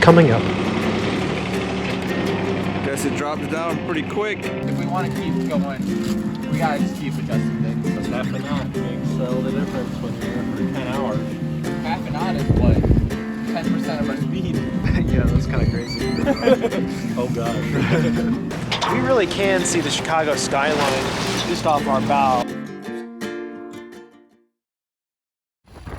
coming up. Guess it dropped down pretty quick. If we want to keep going, we gotta just keep adjusting things. Half a knot makes all the difference when you're for 10 hours. Half a knot is what? 10% of our speed. Yeah, that's kind of crazy. Oh gosh. We really can see the Chicago skyline just off our bow.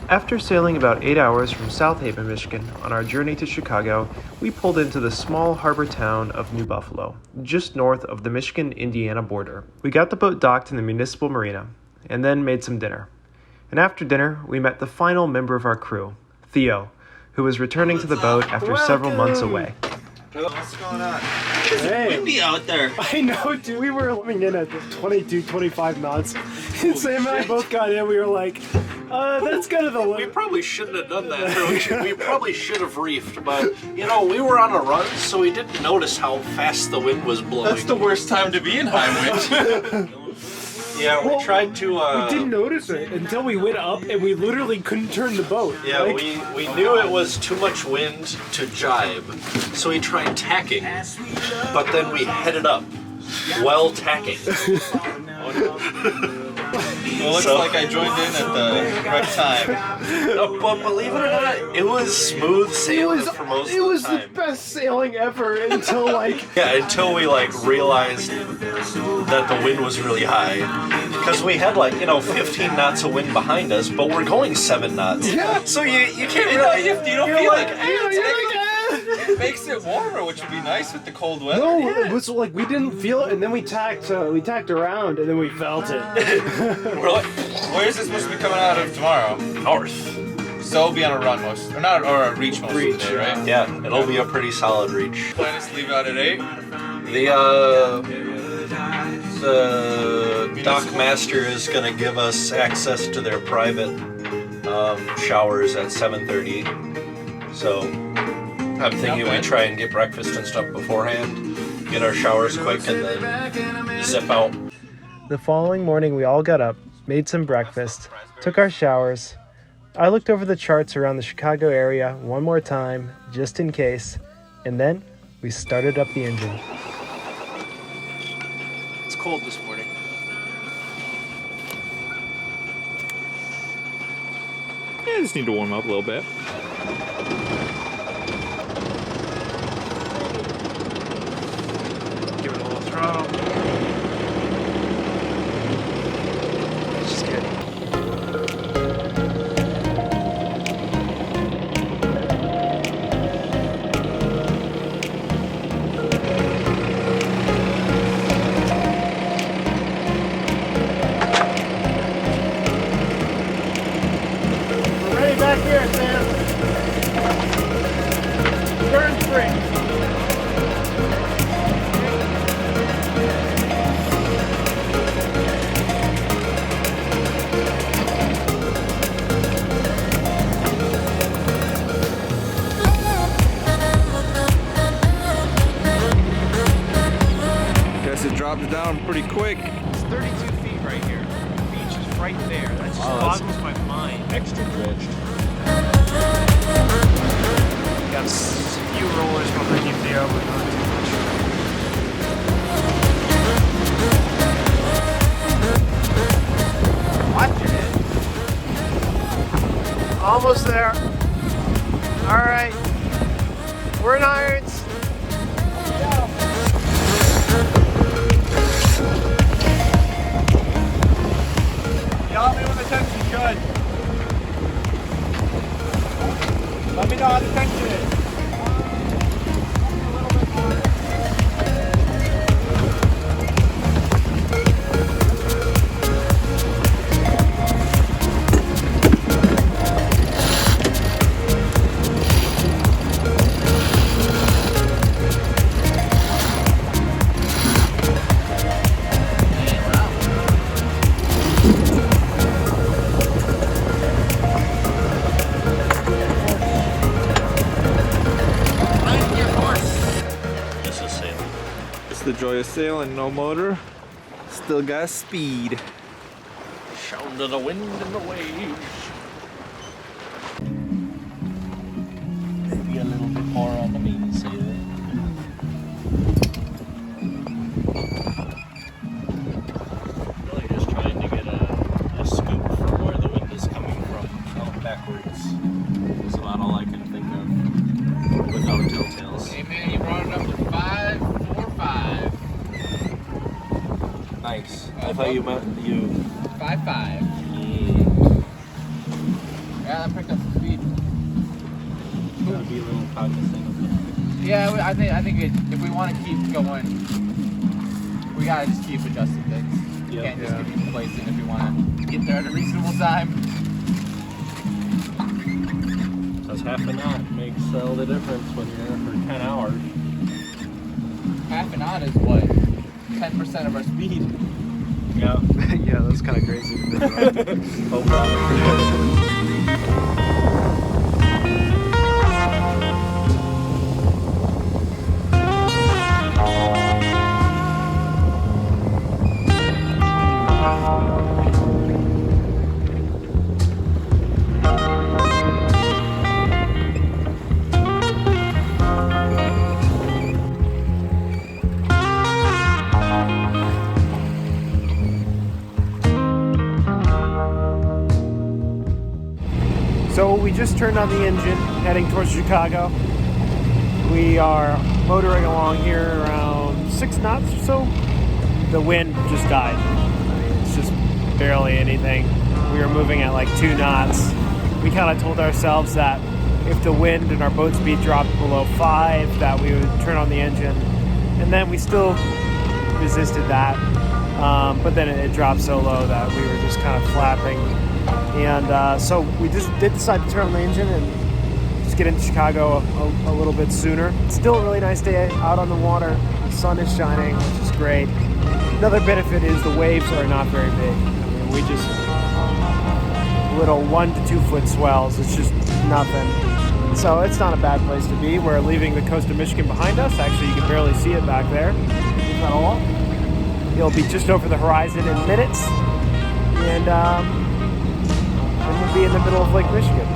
After sailing about 8 hours from South Haven, Michigan on our journey to Chicago, we pulled into the small harbor town of New Buffalo, just north of the Michigan-Indiana border. We got the boat docked in the Municipal Marina, and then made some dinner. And after dinner, we met the final member of our crew, Theo, who was returning to the boat after several months away. What's going on? It's windy out there. I know, dude. We were coming in at 22, 25 knots. Sam and I both got in. We were like, that's kind of the limit. We probably shouldn't have done that. We probably should have reefed, but you know, we were on a run, so we didn't notice how fast the wind was blowing. That's the worst time to be in high wind. Yeah, we tried to. We didn't notice it until we went up, and we literally couldn't turn the boat. Yeah, like, we knew it was too much wind to jibe, so we tried tacking, but then we headed up while tacking. Well, it looks like I joined in at the right time. But believe it or not, it was smooth sailing for most of the time. It was the best sailing ever until until we realized that the wind was really high. Because we had 15 knots of wind behind us, but we're going 7 knots. Yeah. So you can't really, you don't feel like, it makes it warmer, which would be nice with the cold weather. No, it was like we didn't feel it, and then we tacked around, and then we felt it. We're like, where is this supposed to be coming out of tomorrow? north. So it'll be on a run most, or a reach most of the day, right? Yeah, it'll be a pretty solid reach. Plan is to leave out at 8. The dock master is going to give us access to their private showers at 7:30. So I'm thinking we try and get breakfast and stuff beforehand, get our showers quick, and then zip out. The following morning, we all got up, made some breakfast, took our showers. I looked over the charts around the Chicago area one more time, just in case, and then we started up the engine. It's cold this morning. Yeah, I just need to warm up a little bit. Give it a little throttle. Just kidding. We're ready back here, Sam. Turn free. Guess it dropped down pretty quick. It's 32 feet right here. The beach is right there. That just boggles my mind. Extra dredged. Got a few rollers behind you, Theo, but not too much. Watching it. Almost there. All right. We're in irons. Yell at me when the tension's good. Let me know how the tension is. The joy of sailing, no motor, still got speed. Sound of the wind and the waves. Maybe a little bit more on the thought you meant you. 5.5. Yeah, that picked up some speed. Gotta be a little cognizant of Yeah, I think if we want to keep going, we gotta just keep adjusting things. You can't just get complacent if we want to get there at a reasonable time. Because half a knot makes all the difference when you're in for 10 hours. Half a knot is what? 10% of our speed. Yeah. Yeah, that's kind of crazy. So we just turned on the engine, heading towards Chicago. We are motoring along here around 6 knots or so. The wind just died. It's just barely anything. We were moving at like 2 knots. We kind of told ourselves that if the wind and our boat speed dropped below 5, that we would turn on the engine. And then we still resisted that. But then it dropped so low that we were just kind of flapping. And so we just did decide to turn on the engine and just get into Chicago a little bit sooner. It's still a really nice day out on the water. The sun is shining, which is great. Another benefit is the waves are not very big. I mean, we just little 1 to 2 foot swells. It's just nothing. So it's not a bad place to be. We're leaving the coast of Michigan behind us. Actually, you can barely see it back there. Not all. It'll be just over the horizon in minutes. And we'll be in the middle of Lake Michigan.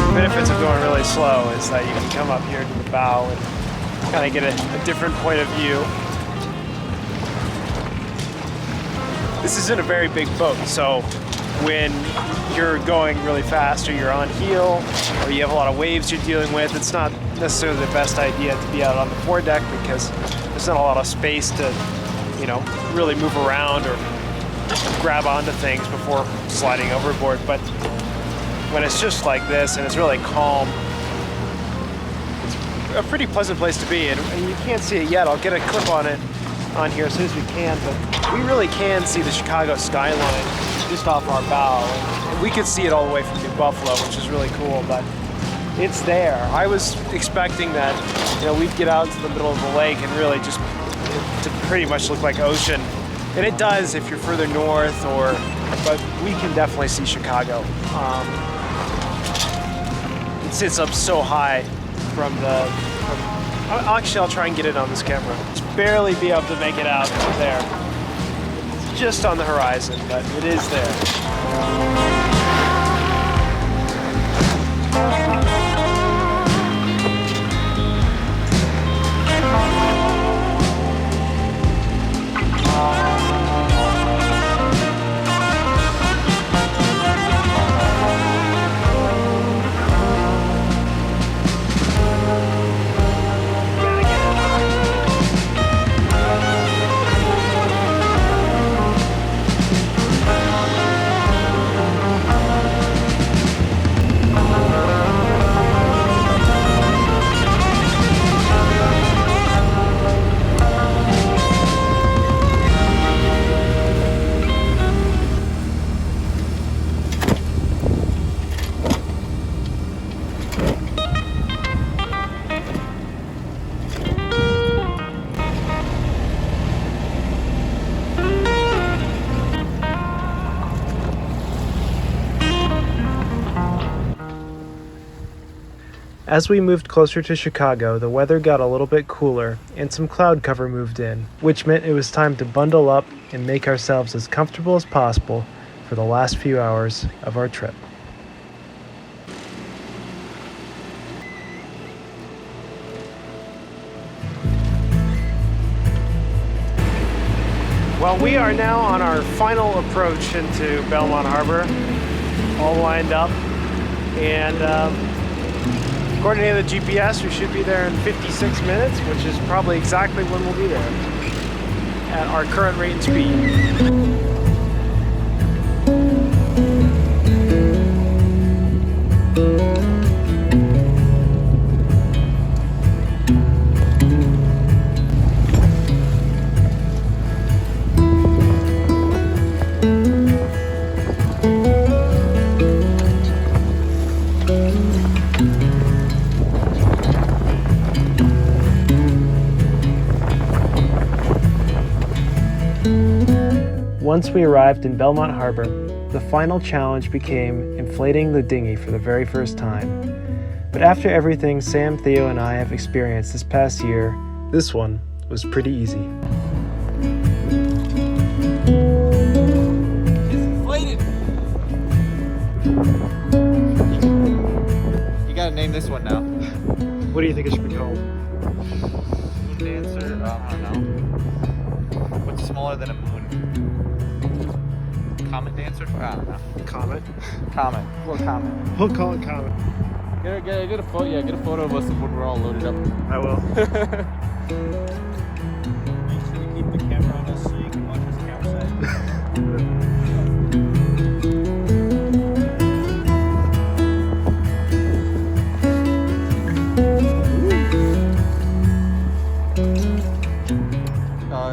The benefits of going really slow is that you can come up here to the bow and kind of get a different point of view. This isn't a very big boat, so when you're going really fast or you're on heel or you have a lot of waves you're dealing with, it's not necessarily the best idea to be out on the foredeck because there's not a lot of space to, really move around or grab onto things before sliding overboard. But when it's just like this and it's really calm, it's a pretty pleasant place to be. And you can't see it yet. I'll get a clip on it on here as soon as we can, but we really can see the Chicago skyline just off our bow. And we could see it all the way from New Buffalo, which is really cool, but it's there. I was expecting that, we'd get out to the middle of the lake and really just to pretty much look like ocean. And it does if you're further north, but we can definitely see Chicago. It sits up so high actually, I'll try and get it on this camera. Just barely be able to make it out there. It's just on the horizon, but it is there. As we moved closer to Chicago, the weather got a little bit cooler and some cloud cover moved in, which meant it was time to bundle up and make ourselves as comfortable as possible for the last few hours of our trip. Well, we are now on our final approach into Belmont Harbor, all lined up. And according to the GPS, we should be there in 56 minutes, which is probably exactly when we'll be there at our current rate and speed. Once we arrived in Belmont Harbor, the final challenge became inflating the dinghy for the very first time. But after everything Sam, Theo, and I have experienced this past year, this one was pretty easy. It's inflated. You gotta name this one now. What do you think it should be called? Moon dancer. I don't know. What's smaller than a moon? Comet dancer? I don't know. Comet. Comet. Well, comet. We'll call it Comet. Get a photo. Yeah, get a photo of us when we're all loaded up. I will. Make sure you keep the camera on us so you can watch us campsite.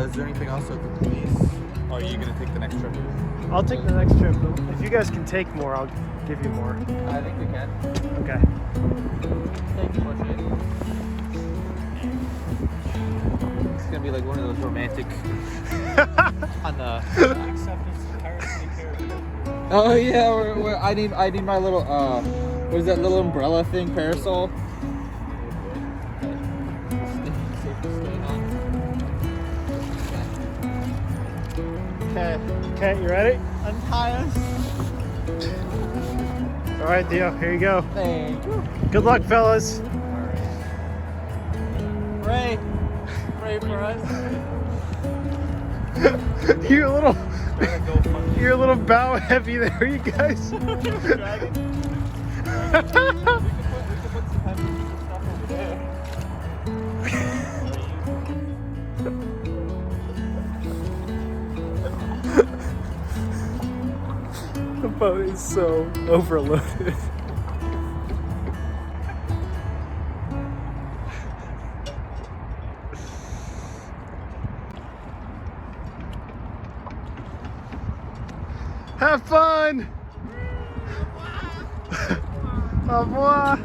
Is there anything else with the police? Or are you gonna take the next trip? I'll take the next trip. If you guys can take more, I'll give you more. I think we can. Okay. Thank you much. It's gonna be like one of those romantic on the. Oh yeah, I need my little what is that little umbrella thing, parasol? Okay, you ready? Untie us. All right, Theo, here you go. Thank you. Good luck, fellas. Pray for us. You're a little bow heavy there, you guys. The boat is so overloaded. Have fun! Au revoir!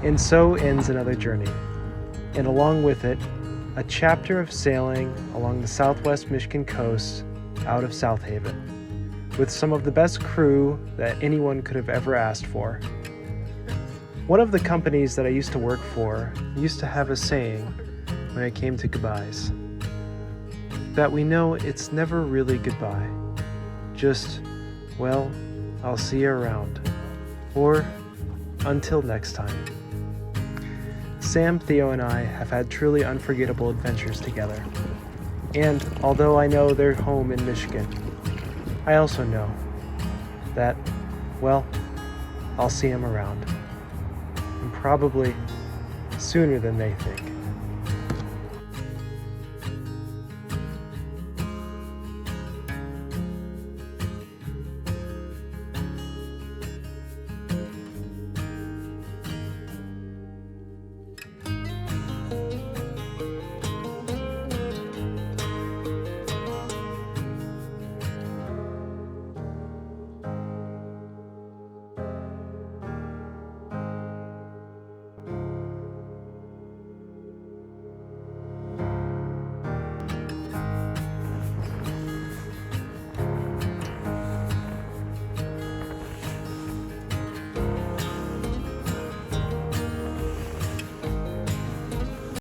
And so ends another journey. And along with it, a chapter of sailing along the southwest Michigan coast out of South Haven, with some of the best crew that anyone could have ever asked for. One of the companies that I used to work for used to have a saying when it came to goodbyes, that we know it's never really goodbye. Just, well, I'll see you around. Or, until next time. Sam, Theo, and I have had truly unforgettable adventures together. And although I know they're home in Michigan, I also know that, well, I'll see them around. And probably sooner than they think.